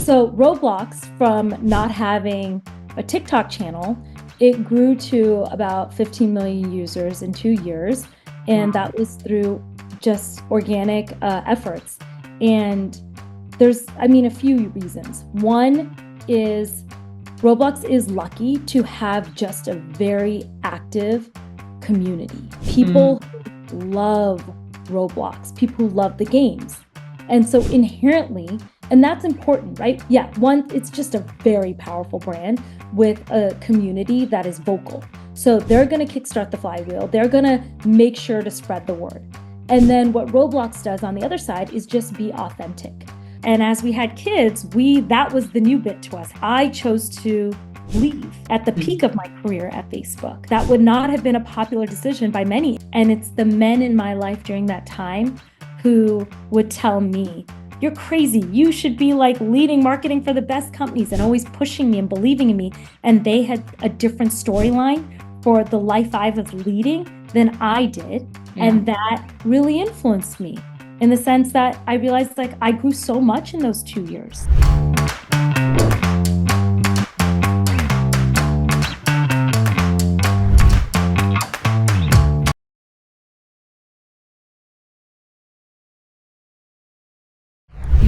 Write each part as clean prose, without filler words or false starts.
So Roblox, from not having a TikTok channel, it grew to about 15 million users in 2 years. And Wow. that was through just organic efforts. And there's, a few reasons. One is Roblox is lucky to have just a very active community. People who love Roblox, people who love the games. And so inherently, and that's important, right? Yeah, one, it's just a very powerful brand with a community that is vocal. So they're going to kickstart the flywheel. They're going to make sure to spread the word. And then what Roblox does on the other side is just be authentic. And as we had kids, that was the new bit to us. I chose to leave at the peak of my career at Facebook. That would not have been a popular decision by many. And it's the men in my life during that time who would tell me, "You're crazy. You should be like leading marketing for the best companies," and always pushing me and believing in me. And they had a different storyline for the life I was leading than I did. Yeah. And that really influenced me in the sense that I realized I grew so much in those 2 years.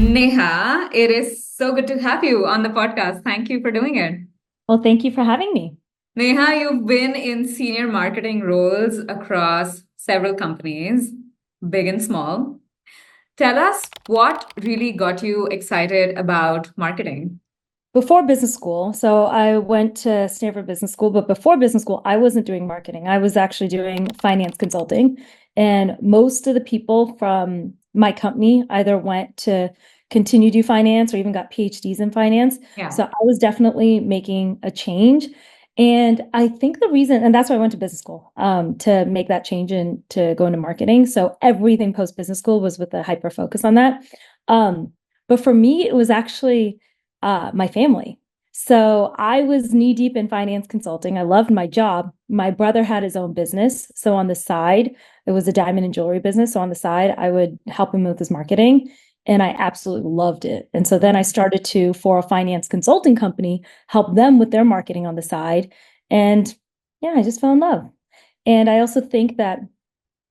Neha, it is so good to have you on the podcast. Thank you for doing it. Well, thank you for having me. Neha, you've been in senior marketing roles across several companies, big and small. Tell us what really got you excited about marketing. Before business school, so I went to Stanford Business School, but before business school, I wasn't doing marketing. I was actually doing finance consulting. And most of the people from my company either went to continue to do finance or even got PhDs in finance. Yeah. So I was definitely making a change. And I think the reason, and that's why I went to business school, to make that change and to go into marketing. So everything post business school was with a hyper focus on that. But for me, it was actually my family. So I was knee deep in finance consulting. I loved my job. My brother had his own business. So on the side, it was a diamond and jewelry business. So on the side, I would help him with his marketing. And I absolutely loved it. And so then I started to, for a finance consulting company, help them with their marketing on the side. And yeah, I just fell in love. And I also think that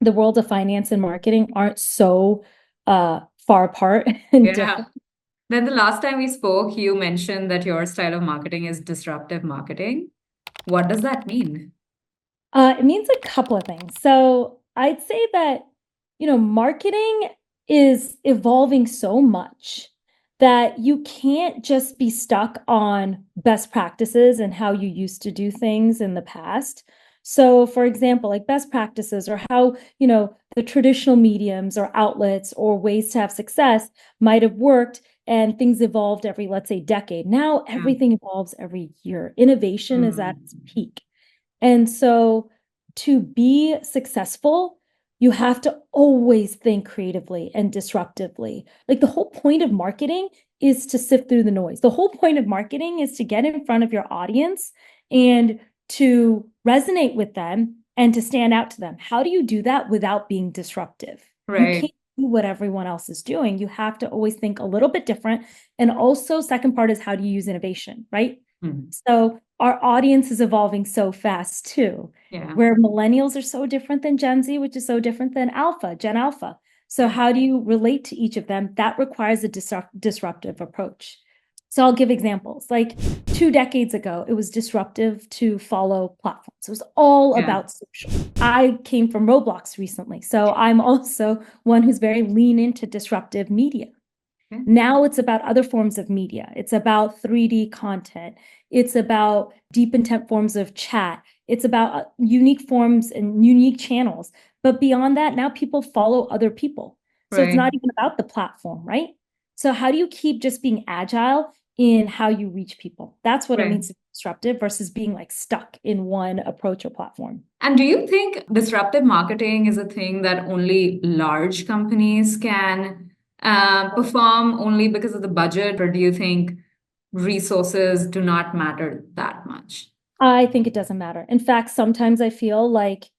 the world of finance and marketing aren't so far apart and different. Then the last time we spoke, you mentioned that your style of marketing is disruptive marketing. What does that mean? It means a couple of things. So I'd say that, marketing is evolving so much that you can't just be stuck on best practices and how you used to do things in the past. So, for example, like best practices or how, the traditional mediums or outlets or ways to have success might have worked and things evolved every, let's say, decade. Now everything evolves every year. Innovation is at its peak. And so to be successful, you have to always think creatively and disruptively. Like the whole point of marketing is to sift through the noise. The whole point of marketing is to get in front of your audience and to resonate with them and to stand out to them. How do you do that without being disruptive? You Right. can't do what everyone else is doing. You have to always think a little bit different. And also, second part is how do you use innovation, right? So our audience is evolving so fast too, Yeah. where millennials are so different than Gen Z, which is so different than Gen Alpha. So Yeah. how do you relate to each of them? That requires a disruptive approach. So I'll give examples. Like 2 decades ago, it was disruptive to follow platforms. It was all Yeah. about social. I came from Roblox recently, so I'm also one who's very lean into disruptive media. Okay. Now it's about other forms of media. It's about 3D content. It's about deep intent forms of chat. It's about unique forms and unique channels. But beyond that, now people follow other people. So it's Right. not even about the platform, right? So how do you keep just being agile in how you reach people? That's what it Right. means to be disruptive versus being like stuck in one approach or platform. And do you think disruptive marketing is a thing that only large companies can perform only because of the budget, or do you think resources do not matter that much? I think it doesn't matter. In fact, sometimes I feel like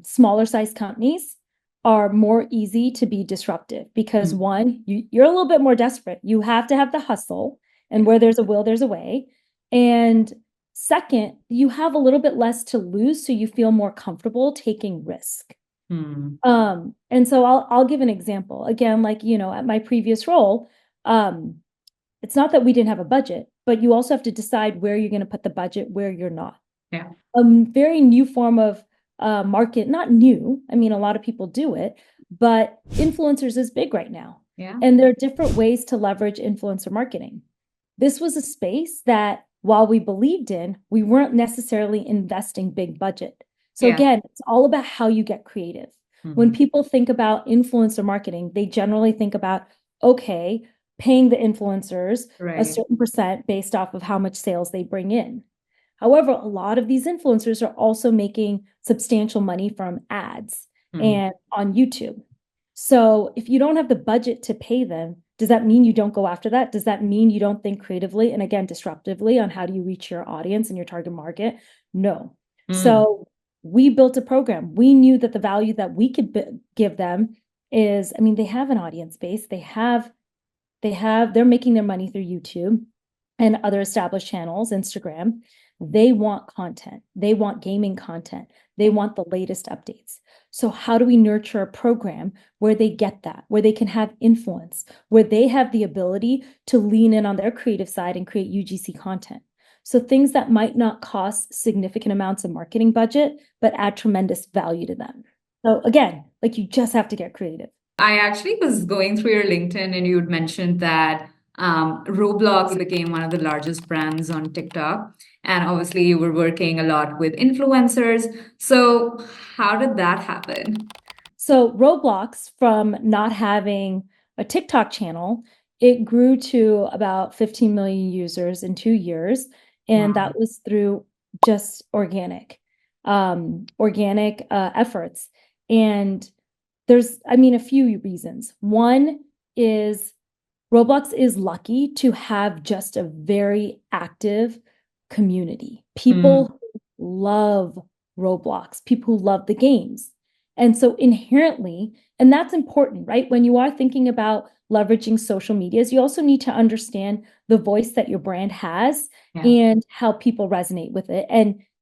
smaller size companies are more easy to be disruptive because one, you're a little bit more desperate. You have to have the hustle, and where there's a will, there's a way. And second, you have a little bit less to lose, so you feel more comfortable taking risk. And so I'll give an example. Again, like, at my previous role, it's not that we didn't have a budget, but you also have to decide where you're going to put the budget, where you're not. Yeah. A very new form of market, not new. I mean, a lot of people do it, but influencers is big right now. Yeah. And there are different ways to leverage influencer marketing. This was a space that while we believed in, we weren't necessarily investing big budget. So again, it's all about how you get creative. When people think about influencer marketing, they generally think about, okay, paying the influencers a certain percent based off of how much sales they bring in. However, a lot of these influencers are also making substantial money from ads and on YouTube. So if you don't have the budget to pay them, does that mean you don't go after that? Does that mean you don't think creatively and again, disruptively on how do you reach your audience and your target market? No. So we built a program. We knew that the value that we could give them is, I mean, they have an audience base. They're making their money through YouTube and other established channels, Instagram. They want content. They want gaming content. They want the latest updates. So how do we nurture a program where they get that, where they can have influence, where they have the ability to lean in on their creative side and create UGC content? So things that might not cost significant amounts of marketing budget, but add tremendous value to them. So again, like you just have to get creative. I actually was going through your LinkedIn and you had mentioned that Roblox became one of the largest brands on TikTok. And obviously, you were working a lot with influencers. So, how did that happen? So, Roblox, from not having a TikTok channel, it grew to about 15 million users in 2 years. And that was through just organic efforts. And there's, I mean, a few reasons. One is Roblox is lucky to have just a very active community. People love Roblox, people who love the games. And so inherently, and that's important, right? When you are thinking about leveraging social medias, you also need to understand the voice that your brand has and how people resonate with it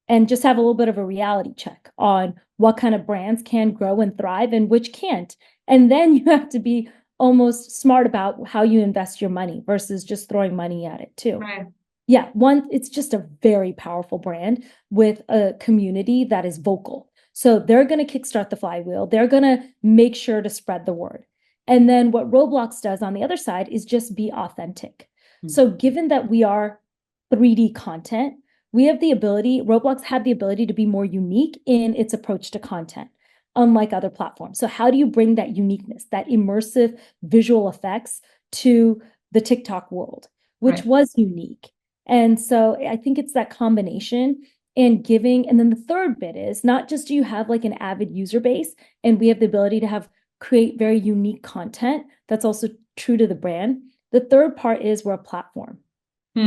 and just have a little bit of a reality check on what kind of brands can grow and thrive and which can't. And then you have to be almost smart about how you invest your money versus just throwing money at it too. Right. Yeah, it's just a very powerful brand with a community that is vocal. So they're going to kickstart the flywheel. They're going to make sure to spread the word. And then what Roblox does on the other side is just be authentic. So given that we are 3D content, Roblox had the ability to be more unique in its approach to content, unlike other platforms. So how do you bring that uniqueness, that immersive visual effects to the TikTok world, which was unique? And so I think it's that combination and giving. And then the third bit is not just do you have like an avid user base, and we have the ability to create very unique content that's also true to the brand. The third part is we're a platform.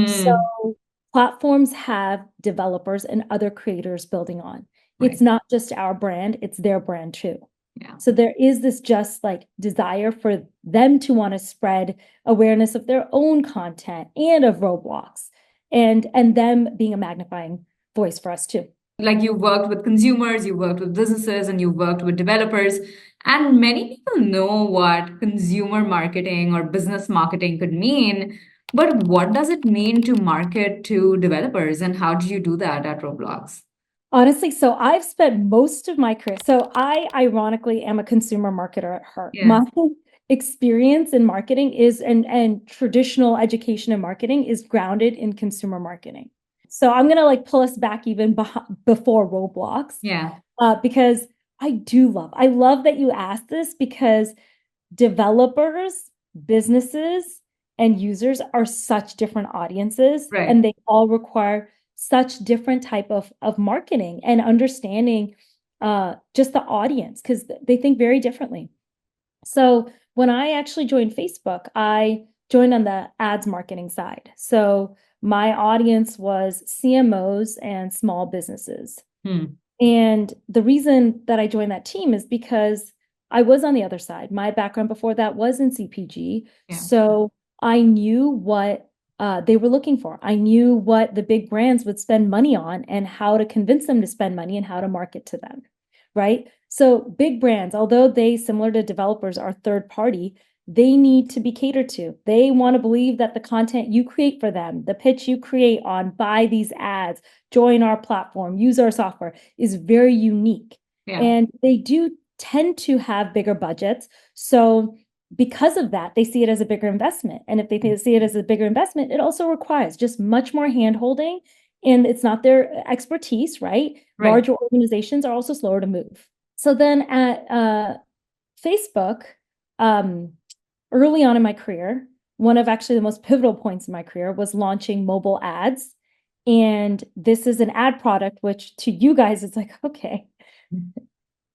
So platforms have developers and other creators building on. It's not just our brand, it's their brand too. So there is this just like desire for them to want to spread awareness of their own content and of Roblox and them being a magnifying voice for us too. Like you worked with consumers, you worked with businesses, and you worked with developers. And many people know what consumer marketing or business marketing could mean. But what does it mean to market to developers, and how do you do that at Roblox? Honestly, so I've spent most of my career. So I ironically am a consumer marketer at heart. My experience in marketing is and traditional education in marketing is grounded in consumer marketing. So I'm gonna like pull us back even before Roblox. Because I love that you asked this because developers, businesses, and users are such different audiences, and they all require such different type of marketing and understanding just the audience because they think very differently. So when I actually joined Facebook, I joined on the ads marketing side. So my audience was CMOs and small businesses. And the reason that I joined that team is because I was on the other side. My background before that was in CPG. Yeah. So I knew what they were looking for. I knew what the big brands would spend money on and how to convince them to spend money and how to market to them, right? So big brands, although they, similar to developers, are third party, they need to be catered to. They want to believe that the content you create for them, the pitch you create on buy these ads, join our platform, use our software, is very unique. Yeah. And they do tend to have bigger budgets. So because of that, they see it as a bigger investment. And if they see it as a bigger investment, it also requires just much more hand-holding. And it's not their expertise, right? Larger organizations are also slower to move. So then at Facebook, early on in my career, one of actually the most pivotal points in my career was launching mobile ads. And this is an ad product, which to you guys, it's like, okay,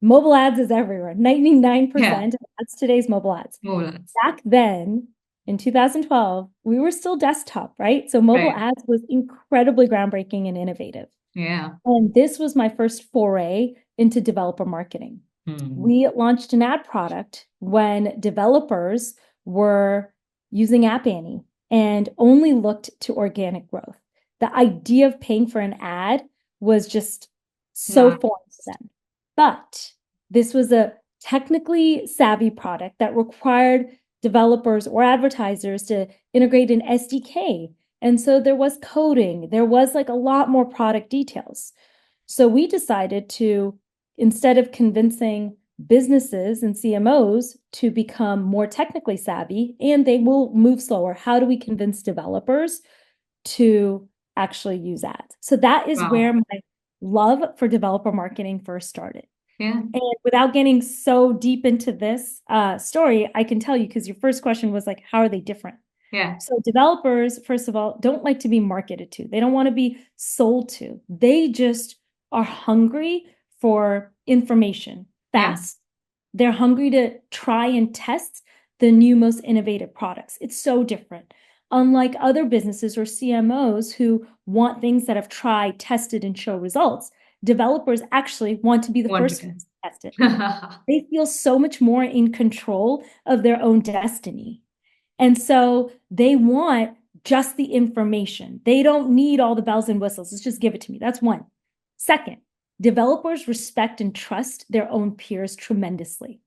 mobile ads is everywhere. 99% of ads today is mobile ads. Back then, in 2012, we were still desktop, right? So mobile ads was incredibly groundbreaking and innovative. Yeah. And this was my first foray into developer marketing. We launched an ad product when developers were using App Annie and only looked to organic growth. The idea of paying for an ad was just so foreign to them. But this was a technically savvy product that required developers or advertisers to integrate an SDK. And so there was coding, there was like a lot more product details. So we decided to, instead of convincing businesses and CMOs to become more technically savvy, and they will move slower, how do we convince developers to actually use ads? So that is where my love for developer marketing first started. Yeah. And without getting so deep into this story, I can tell you, because your first question was like, how are they different? Yeah. So developers, first of all, don't like to be marketed to. They don't want to be sold to. They just are hungry for information fast. They're hungry to try and test the new, most innovative products. It's so different. Unlike other businesses or CMOs who want things that have tried, tested, and show results, developers actually want to be the first ones to test it. They feel so much more in control of their own destiny. And so they want just the information. They don't need all the bells and whistles. Let's just give it to me. That's one. Second, developers respect and trust their own peers tremendously.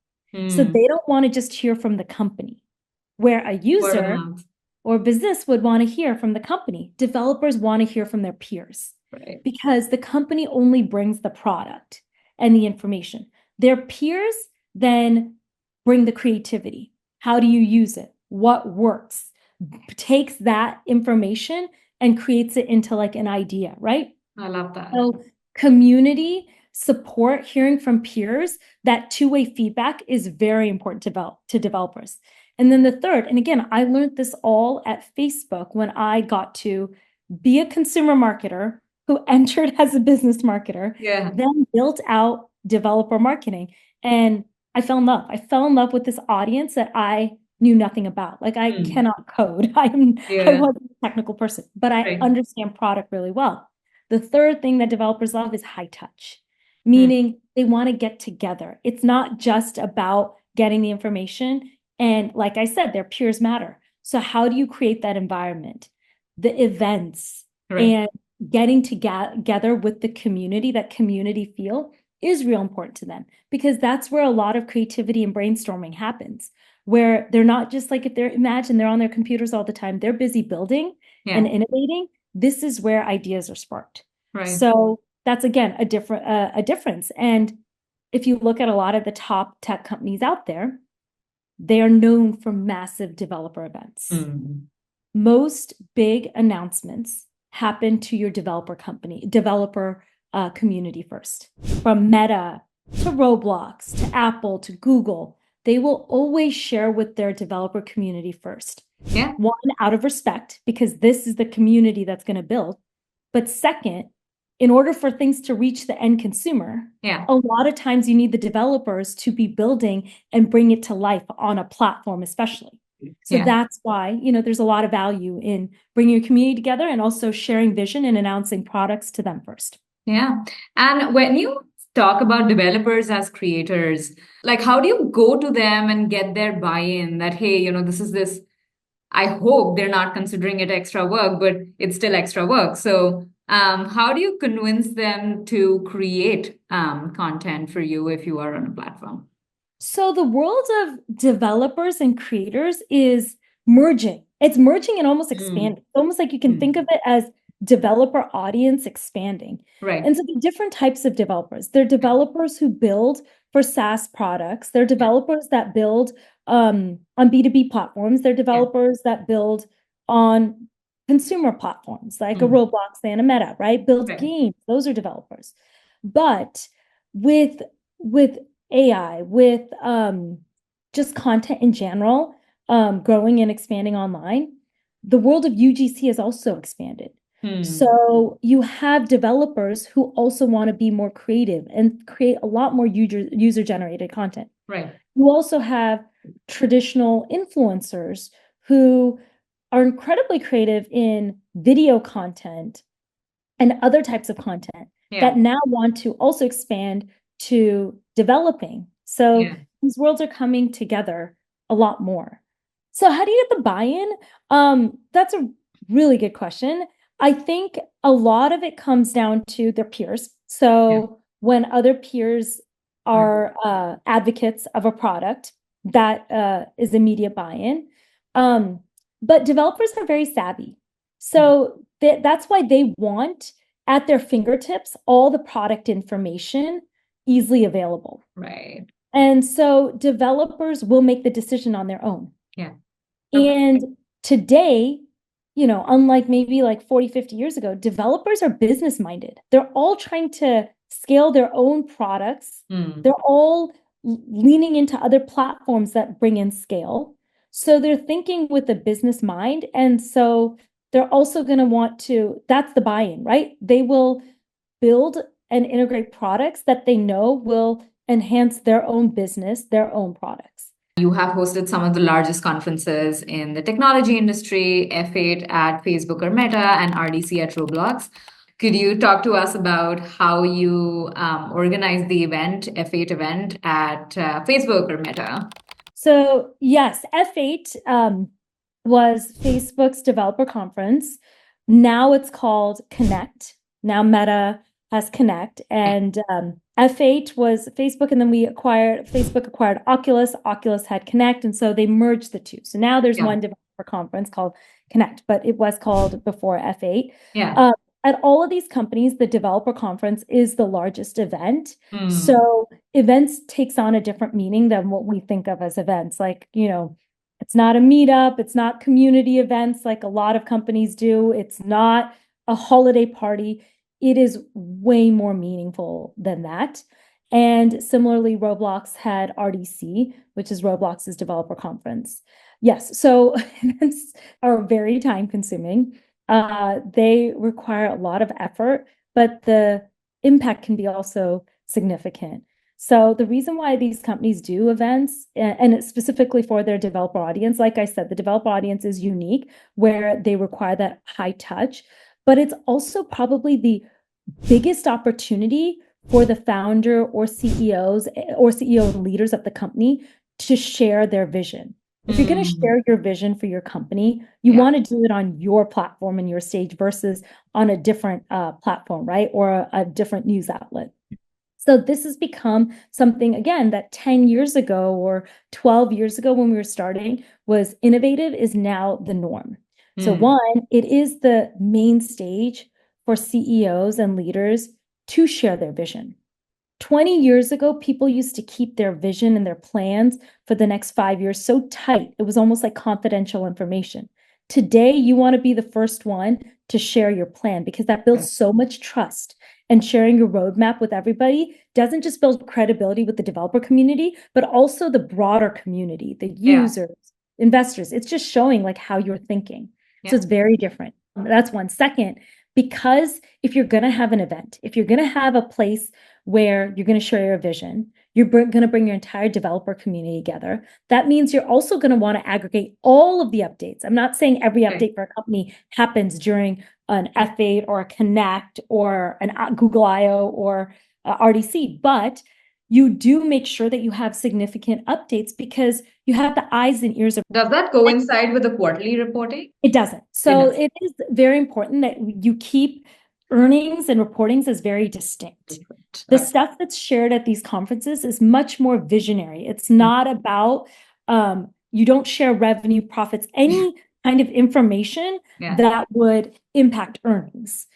So they don't want to just hear from the company, where a user or business would want to hear from the company. Developers want to hear from their peers, because the company only brings the product and the information. Their peers then bring the creativity. How do you use it? What works? Takes that information and creates it into like an idea, right? I love that. So community support, hearing from peers, that two-way feedback is very important to developers. And then the third, and again, I learned this all at Facebook when I got to be a consumer marketer who entered as a business marketer, then built out developer marketing. And I fell in love. I fell in love with this audience that I knew nothing about. Like I cannot code. I wasn't a technical person, but I understand product really well. The third thing that developers love is high touch, meaning they want to get together. It's not just about getting the information. And like I said, their peers matter. So how do you create that environment? The events and getting together with the community, that community feel is real important to them, because that's where a lot of creativity and brainstorming happens, where they're not just like, if imagine they're on their computers all the time, they're busy building and innovating. This is where ideas are sparked. So that's, again, a difference. And if you look at a lot of the top tech companies out there, they are known for massive developer events. Most big announcements happen to your developer community first. From Meta to Roblox to Apple to Google, they will always share with their developer community first. One, out of respect, because this is the community that's going to build. But second, in order for things to reach the end consumer, a lot of times you need the developers to be building and bring it to life on a platform, especially. So that's why, there's a lot of value in bringing your community together and also sharing vision and announcing products to them first. Yeah. And when you talk about developers as creators. Like, how do you go to them and get their buy-in that, hey, this, I hope they're not considering it extra work, but it's still extra work. So, how do you convince them to create content for you if you are on a platform? So the world of developers and creators is merging. It's merging and almost expanding. It's almost like you can think of it as developer audience expanding. Right. And so the different types of developers. They're developers who build for SaaS products. They're developers that build on B2B platforms. They're developers that build on consumer platforms like a Roblox and a Meta, right? Build games. Those are developers. But with AI, with just content in general, growing and expanding online, the world of UGC has also expanded. So you have developers who also want to be more creative and create a lot more user-generated content. Right. You also have traditional influencers who are incredibly creative in video content and other types of content that now want to also expand to developing. So these worlds are coming together a lot more. So how do you get the buy-in? That's a really good question. I think a lot of it comes down to their peers. So when other peers are advocates of a product, that is immediate buy-in. But developers are very savvy. So that's why they want at their fingertips all the product information easily available. Right. And so developers will make the decision on their own. Yeah. And today, unlike maybe like 40, 50 years ago, developers are business minded. They're all trying to scale their own products. They're all leaning into other platforms that bring in scale. So they're thinking with a business mind. And so they're also going to want to, that's the buy-in, right? They will build and integrate products that they know will enhance their own business, their own products. You have hosted some of the largest conferences in the technology industry, F8 at Facebook or Meta, and RDC at Roblox. Could you talk to us about how you organized the event, F8 event at Facebook or Meta? So yes, F8 was Facebook's developer conference. Now it's called Connect. Now Meta has Connect, and F8 was Facebook, and then Facebook acquired Oculus. Oculus had Connect, and so they merged the two. So now there's one developer conference called Connect, but it was called before F8. At all of these companies, the developer conference is the largest event. So events takes on a different meaning than what we think of as events. Like, it's not a meetup, it's not community events like a lot of companies do. It's not a holiday party. It is way more meaningful than that. And similarly, Roblox had RDC, which is Roblox's developer conference. Yes, so events are very time consuming. They require a lot of effort, but the impact can be also significant. So the reason why these companies do events, and it's specifically for their developer audience, like I said, the developer audience is unique where they require that high touch, but it's also probably the biggest opportunity for the founder or CEOs or CEO leaders of the company to share their vision. If you're going to share your vision for your company, you want to do it on your platform and your stage versus on a different platform, right? Or a different news outlet. So this has become something, again, that 10 years ago or 12 years ago when we were starting was innovative is now the norm. So one, it is the main stage for CEOs and leaders to share their vision. 20 years ago, people used to keep their vision and their plans for the next 5 years so tight, it was almost like confidential information. Today, you want to be the first one to share your plan because that builds so much trust. And sharing your roadmap with everybody doesn't just build credibility with the developer community, but also the broader community, the users, investors. It's just showing like how you're thinking. So it's very different. That's one. Second, because if you're going to have an event, if you're going to have a place where you're going to share your vision, you're going to bring your entire developer community together. That means you're also going to want to aggregate all of the updates. I'm not saying every update for a company happens during an F8 or a Connect or an Google I/O or RDC, but you do make sure that you have significant updates because you have the eyes and ears of. Does that coincide with the quarterly reporting? It doesn't. So it is very important that you keep earnings and reportings as very distinct. The stuff that's shared at these conferences is much more visionary. It's not about, you don't share revenue, profits, any kind of information that would impact earnings.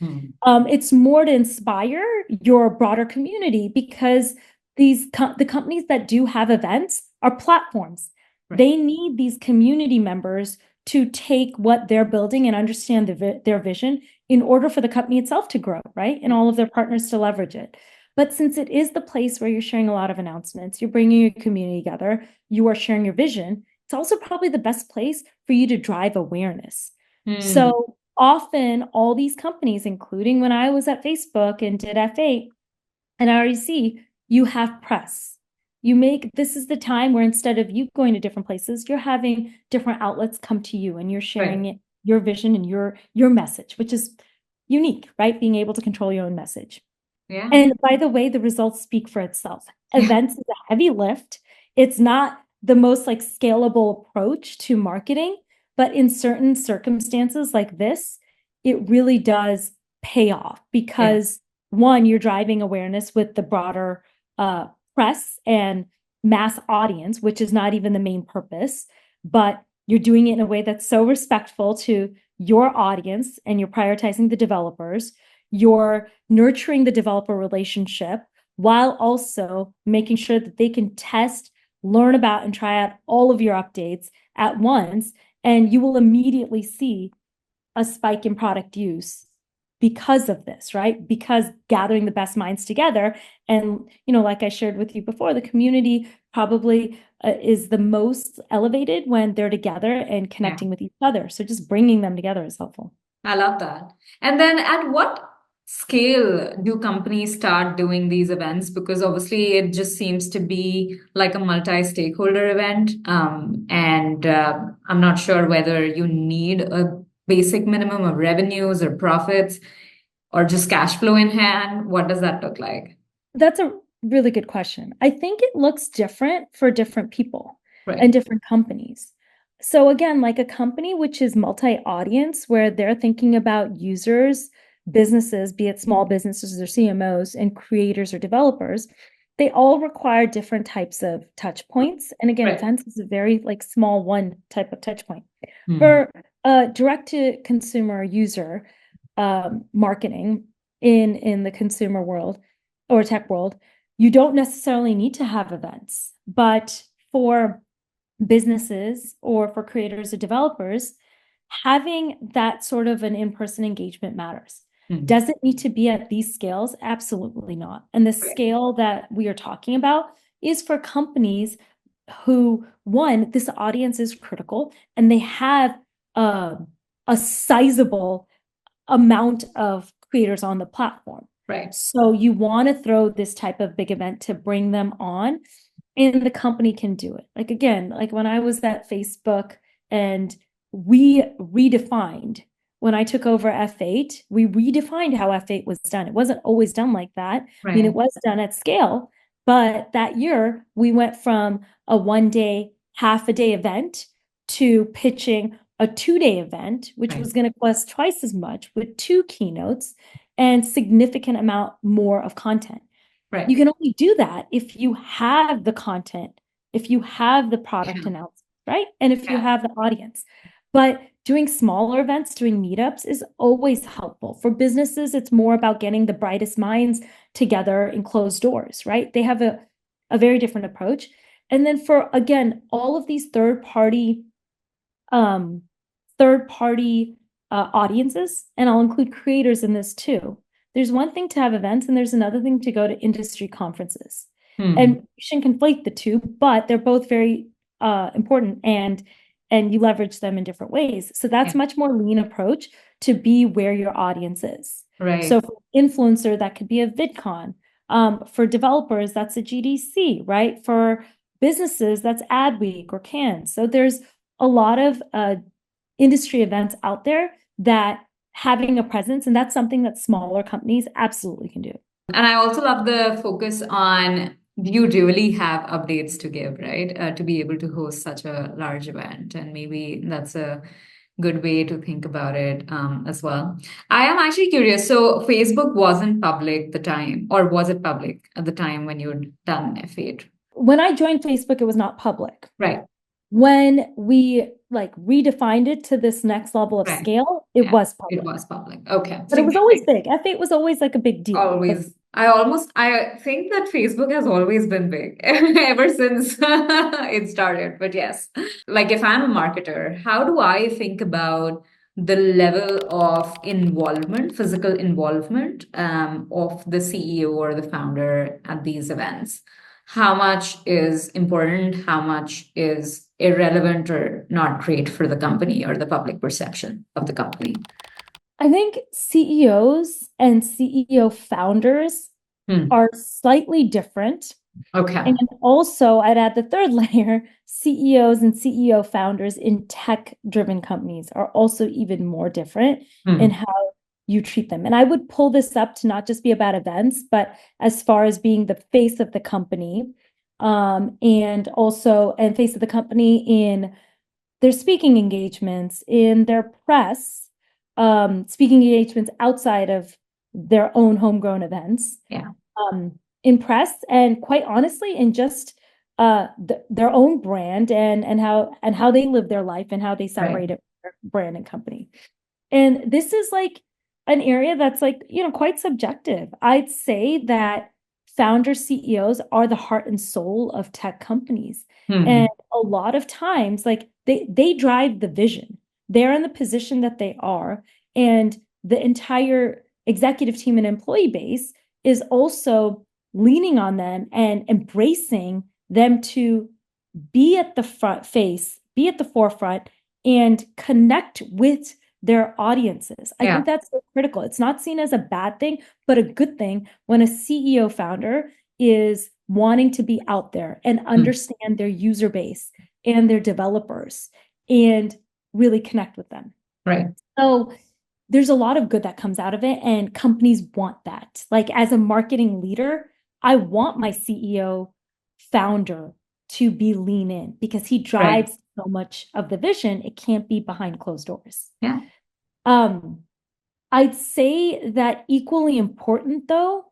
It's more to inspire your broader community because the companies that do have events are platforms. They need these community members to take what they're building and understand their vision in order for the company itself to grow, right? And all of their partners to leverage it. But since it is the place where you're sharing a lot of announcements, you're bringing your community together, you are sharing your vision, it's also probably the best place for you to drive awareness. So often all these companies, including when I was at Facebook and did F8 and REC, you have press. This is the time where instead of you going to different places, you're having different outlets come to you and you're sharing it, your vision and your message, which is unique, right? Being able to control your own message. And by the way, the results speak for itself. Events is a heavy lift. It's not the most scalable approach to marketing, but in certain circumstances like this, it really does pay off because one, you're driving awareness with the broader press and mass audience, which is not even the main purpose, but you're doing it in a way that's so respectful to your audience and you're prioritizing the developers. You're nurturing the developer relationship while also making sure that they can test, learn about, and try out all of your updates at once. And you will immediately see a spike in product use because of this, right? Because gathering the best minds together. And, like I shared with you before, the community probably is the most elevated when they're together and connecting with each other. So just bringing them together is helpful. I love that. And then at what scale do companies start doing these events? Because obviously it just seems to be like a multi-stakeholder event. And I'm not sure whether you need a basic minimum of revenues or profits or just cash flow in hand. What does that look like? That's a really good question. I think it looks different for different people and different companies. So again, like a company which is multi-audience, where they're thinking about users, businesses, be it small businesses or CMOs, and creators or developers, they all require different types of touch points. And again, events is a very small one type of touch point. For direct to consumer user marketing in the consumer world or tech world, you don't necessarily need to have events. But for businesses or for creators or developers, having that sort of an in-person engagement matters. Does it need to be at these scales? Absolutely not. And the scale that we are talking about is for companies who, one, this audience is critical and they have a sizable amount of creators on the platform. So you want to throw this type of big event to bring them on, and the company can do it. Again, when I was at Facebook and we redefined, when I took over F8, we redefined how F8 was done. It wasn't always done like that. I mean, it was done at scale, but that year we went from a 1 day, half a day event to pitching a 2-day event, which was going to cost twice as much with 2 keynotes and significant amount more of content. You can only do that if you have the content, if you have the product announcement, right? And if you have the audience. But doing smaller events, doing meetups is always helpful. For businesses, it's more about getting the brightest minds together in closed doors, right? They have a very different approach. And then for, again, all of these third-party audiences, and I'll include creators in this too. There's one thing to have events and there's another thing to go to industry conferences. And you shouldn't conflate the two, but they're both very important and you leverage them in different ways. So that's much more lean approach to be where your audience is. So for influencer, that could be a VidCon. For developers, that's a GDC, right? For businesses, that's Adweek or Cannes. So there's a lot of industry events out there that having a presence, and that's something that smaller companies absolutely can do. And I also love the focus on you really have updates to give, right? To be able to host such a large event. And maybe that's a good way to think about it as well. I am actually curious. So Facebook wasn't public the time, or was it public at the time when you'd done F8? When I joined Facebook, it was not public. Right. When we like redefined it to this next level of Right. scale, it Yeah, was it public. was public. Okay. But So it was always big. F8 was always like a big deal. Like, always. I think that Facebook has always been big ever since it started. But yes, like if I'm a marketer, how do I think about the level of involvement, physical involvement, of the CEO or the founder at these events? How much is important? How much is irrelevant or not great for the company or the public perception of the company? I think CEOs and CEO founders Hmm. are slightly different. Okay. And also, I'd add the third layer, CEOs and CEO founders in tech-driven companies are also even more different in Hmm. how you treat them. And I would pull this up to not just be about events, but as far as being the face of the company, and face of the company in their speaking engagements, in their press, speaking engagements outside of their own homegrown events, Yeah. in press, and quite honestly, in just their own brand and how they live their life and how they Right. separate it from their brand and company. And this is like an area that's like, quite subjective. I'd say that founder CEOs are the heart and soul of tech companies. Hmm. And a lot of times, like they drive the vision. They're in the position that they are, and the entire executive team and employee base is also leaning on them and embracing them to be at the be at the forefront, and connect with their audiences. I Yeah. think that's so critical. It's not seen as a bad thing, but a good thing when a CEO founder is wanting to be out there and Hmm. understand their user base and their developers and really connect with them. Right. So there's a lot of good that comes out of it, and companies want that. Like as a marketing leader, I want my CEO founder to be lean in because he Right. drives so much of the vision. It can't be behind closed doors. Yeah. Um, I'd say that equally important though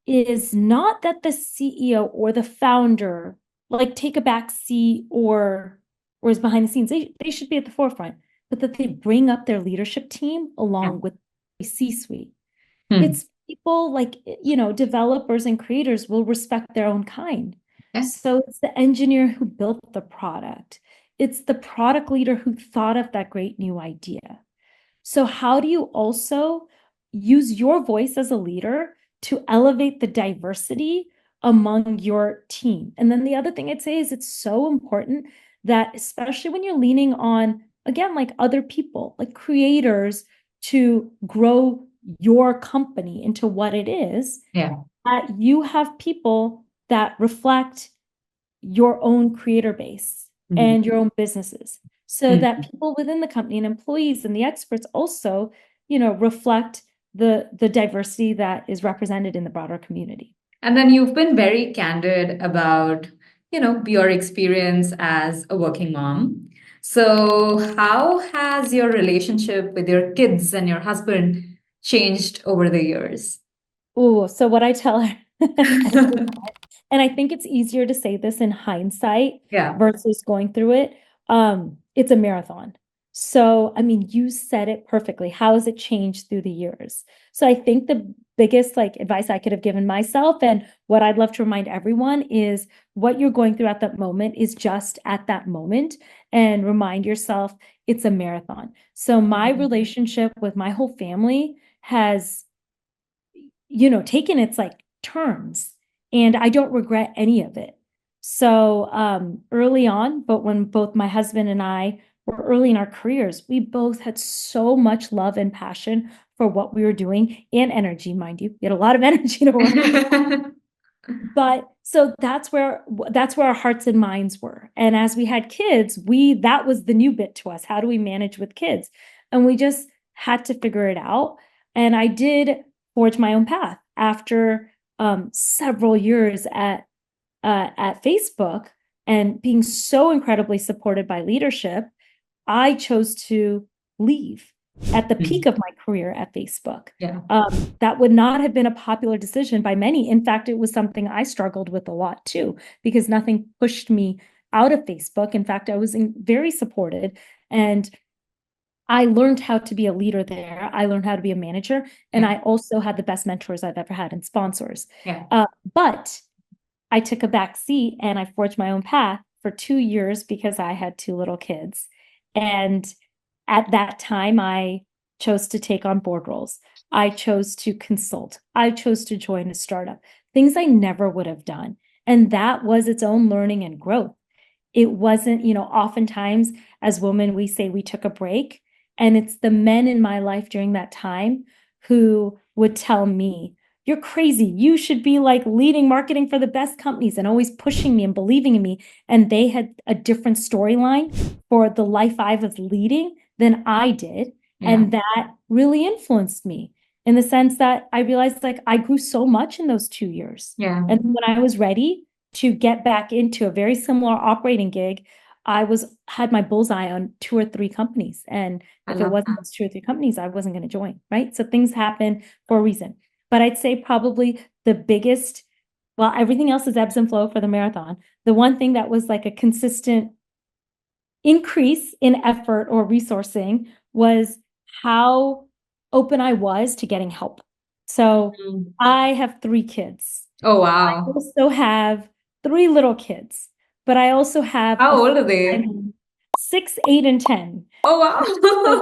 is not that the CEO or the founder like take a back seat or is behind the scenes. They should be at the forefront, but that they bring up their leadership team Yeah. along with the C-suite. Hmm. It's people like, developers and creators will respect their own kind. Yeah. So it's the engineer who built the product. It's the product leader who thought of that great new idea. So how do you also use your voice as a leader to elevate the diversity among your team? And then the other thing I'd say is it's so important that, especially when you're leaning on, again, like other people, like creators, to grow your company into what it is, Yeah. that you have people that reflect your own creator base Mhm. and your own businesses, so that Mhm. people within the company and employees and the experts also, reflect the diversity that is represented in the broader community. And then you've been very candid about, your experience as a working mom. So how has your relationship with your kids and your husband changed over the years? Oh, so what I tell everyone, and I think it's easier to say this in hindsight Yeah. versus going through it. It's a marathon. So, I mean, you said it perfectly. How has it changed through the years? So I think the biggest like advice I could have given myself and what I'd love to remind everyone is what you're going through at that moment is just at that moment, and remind yourself it's a marathon. So my relationship with my whole family has taken its like turns, and I don't regret any of it. So early on, but when both my husband and I were early in our careers, we both had so much love and passion for what we were doing, and energy, mind you. We had a lot of energy to work. But so that's where our hearts and minds were. And as we had kids, that was the new bit to us. How do we manage with kids? And we just had to figure it out. And I did forge my own path after several years at Facebook and being so incredibly supported by leadership, I chose to leave at the peak of my career at Facebook. Yeah. That would not have been a popular decision by many. In fact, it was something I struggled with a lot too, because nothing pushed me out of Facebook. In fact, I was very supported, and I learned how to be a leader there. I learned how to be a manager, and I also had the best mentors I've ever had and sponsors. Yeah. But I took a back seat and I forged my own path for 2 years because I had two little kids. And at that time, I chose to take on board roles. I chose to consult. I chose to join a startup, things I never would have done. And that was its own learning and growth. It wasn't, oftentimes as women, we say we took a break. And it's the men in my life during that time who would tell me, you're crazy. You should be like leading marketing for the best companies, and always pushing me and believing in me. And they had a different storyline for the life I was leading than I did. Yeah. And that really influenced me in the sense that I realized like I grew so much in those 2 years. Yeah. And when I was ready to get back into a very similar operating gig, I had my bullseye on 2 or 3 companies. And if it wasn't those 2 or 3 companies, I wasn't going to join, right? So things happen for a reason. But I'd say probably the biggest, well, everything else is ebbs and flow for the marathon. The one thing that was like a consistent increase in effort or resourcing was how open I was to getting help. So I have 3 kids. Oh, I wow. also have 3 little kids, but I also have How old are they? 6, 8, and 10. Oh, wow. So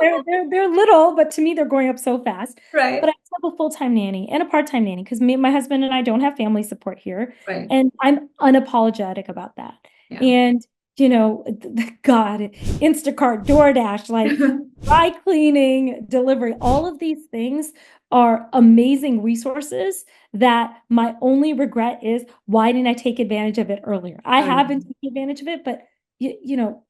they're little, but to me, they're growing up so fast. Right. But I have a full-time nanny and a part-time nanny because my husband and I don't have family support here. Right. And I'm unapologetic about that. Yeah. And, God, Instacart, DoorDash, like dry cleaning, delivery, all of these things are amazing resources that my only regret is, why didn't I take advantage of it earlier? I have been taking advantage of it, but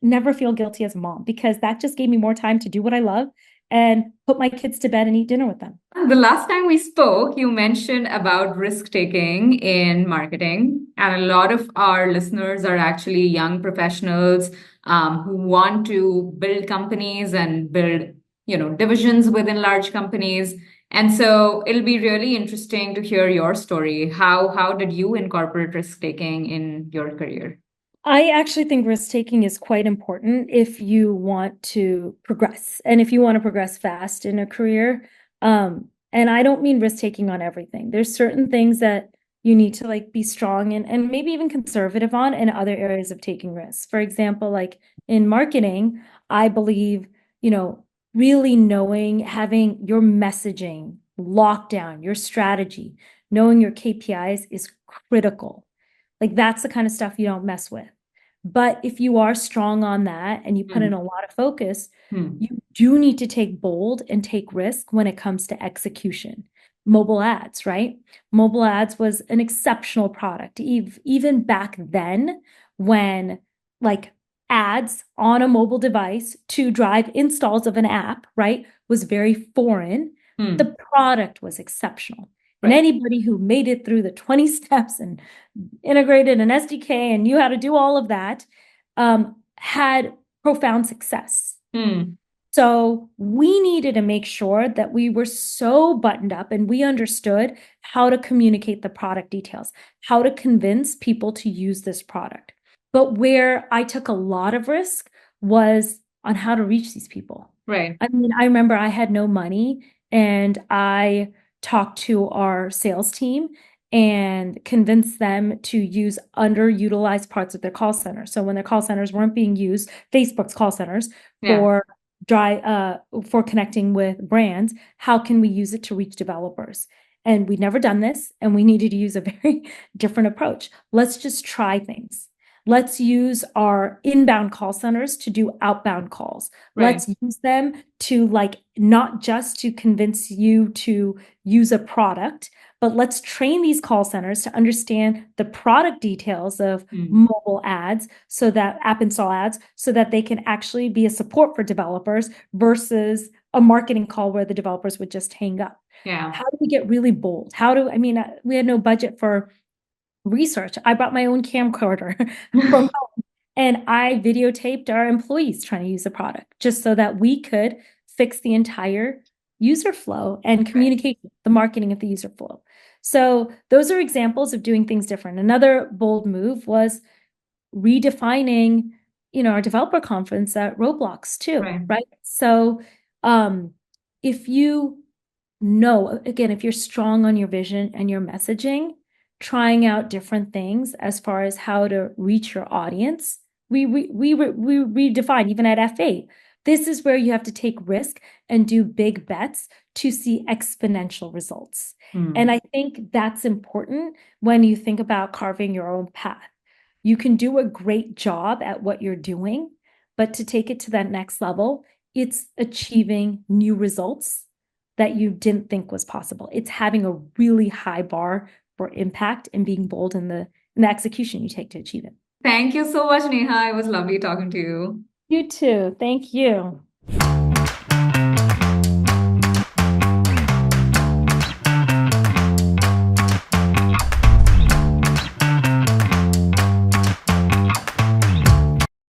never feel guilty as a mom, because that just gave me more time to do what I love and put my kids to bed and eat dinner with them. The last time we spoke, you mentioned about risk-taking in marketing, and a lot of our listeners are actually young professionals who want to build companies and build, divisions within large companies. And so it'll be really interesting to hear your story. How did you incorporate risk-taking in your career? I actually think risk-taking is quite important if you want to progress and if you want to progress fast in a career. And I don't mean risk-taking on everything. There's certain things that you need to like be strong in and maybe even conservative on in other areas of taking risks. For example, like in marketing, I believe, really knowing, having your messaging locked down, your strategy, knowing your KPIs is critical. Like that's the kind of stuff you don't mess with. But if you are strong on that and you put in a lot of focus, you do need to take bold and take risk when it comes to execution. Mobile ads, right? Mobile ads was an exceptional product. Even back then, when like ads on a mobile device to drive installs of an app, right, was very foreign, the product was exceptional. And anybody who made it through the 20 steps and integrated an SDK and knew how to do all of that had profound success. So we needed to make sure that we were so buttoned up and we understood how to communicate the product details, how to convince people to use this product. But where I took a lot of risk was on how to reach these people. Right. I mean, I remember I had no money and I talked to our sales team and convinced them to use underutilized parts of their call center. So when their call centers weren't being used, Facebook's call centers for connecting with brands, how can we use it to reach developers? And we'd never done this, and we needed to use a very different approach. Let's just try things. Let's use our inbound call centers to do outbound calls. Right. Let's use them to not just to convince you to use a product, but let's train these call centers to understand the product details of mobile ads, so that app install ads, so that they can actually be a support for developers versus a marketing call where the developers would just hang up. Yeah. How do we get really bold? We had no budget for research. I brought my own camcorder from home and I videotaped our employees trying to use the product just so that we could fix the entire user flow and communication, the marketing of the user flow. So those are examples of doing things different. Another bold move was redefining, our developer conference at Roblox too, right? So if you know, again, if you're strong on your vision and your messaging, trying out different things as far as how to reach your audience, we redefine even at F8. This is where you have to take risk and do big bets to see exponential results. And I think that's important when you think about carving your own path. You can do a great job at what you're doing, but to take it to that next level, it's achieving new results that you didn't think was possible. It's having a really high bar for impact and being bold in the execution you take to achieve it. Thank you so much, Neha. It was lovely talking to you. You too. Thank you.